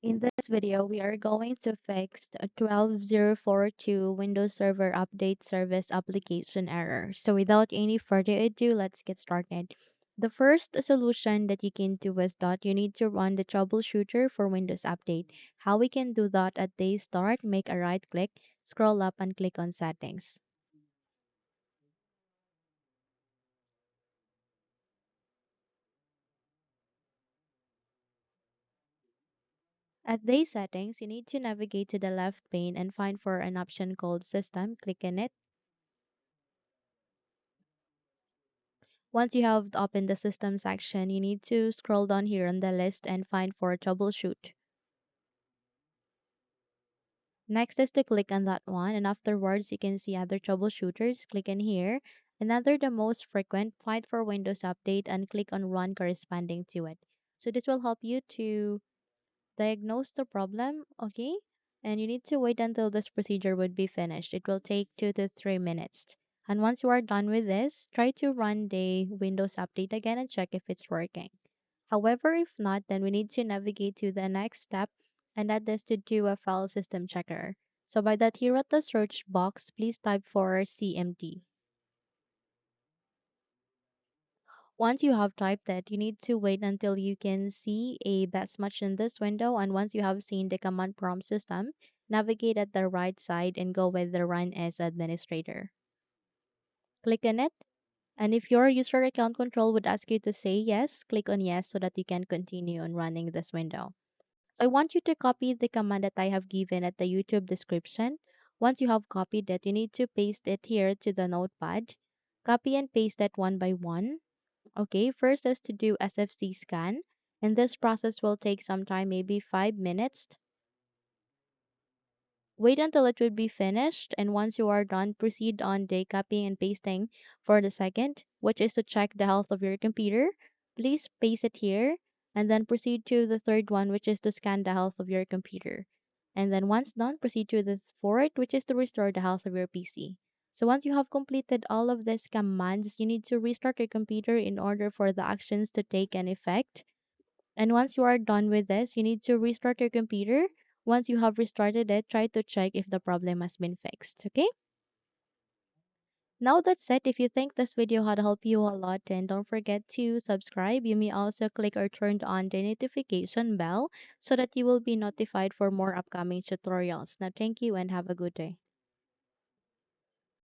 In this video, we are going to fix a 12042 Windows Server Update Service application error. So without any further ado, let's get started. The first solution that you can do is that you need to run the troubleshooter for Windows Update. How we can do that at day start, make a right click, scroll up and click on settings. At day settings, you need to navigate to the left pane and find for an option called System. Click on it. Once you have opened the system section, you need to scroll down here on the list and find for troubleshoot. Next is to click on that one, and afterwards you can see other troubleshooters. Click in here. Another the most frequent, find for Windows Update and click on run corresponding to it. So this will help you to diagnose the problem, okay? And you need to wait until this procedure would be finished. It will take 2 to 3 minutes. And once you are done with this, try to run the Windows Update again and check if it's working. However, if not, then we need to navigate to the next step, and that is to do a file system checker. So by that, here at the search box, please type for CMD. Once you have typed that, you need to wait until you can see a best match in this window. And once you have seen the command prompt system, navigate at the right side and go with the run as administrator. Click on it. And if your user account control would ask you to say yes, click on yes so that you can continue on running this window. So I want you to copy the command that I have given at the YouTube description. Once you have copied it, you need to paste it here to the notepad. Copy and paste it one by one. Okay, first is to do SFC scan, and this process will take some time, maybe 5 minutes. Wait until it would be finished, and once you are done, proceed on the copying and pasting for the second, which is to check the health of your computer. Please paste it here, and then proceed to the third one, which is to scan the health of your computer. And then once done, proceed to the fourth, which is to restore the health of your PC. So once you have completed all of these commands, you need to restart your computer in order for the actions to take an effect. And once you are done with this, you need to restart your computer. Once you have restarted it, try to check if the problem has been fixed. Okay? Now that's it. If you think this video had helped you a lot, then don't forget to subscribe. You may also click or turn on the notification bell so that you will be notified for more upcoming tutorials. Now, thank you and have a good day.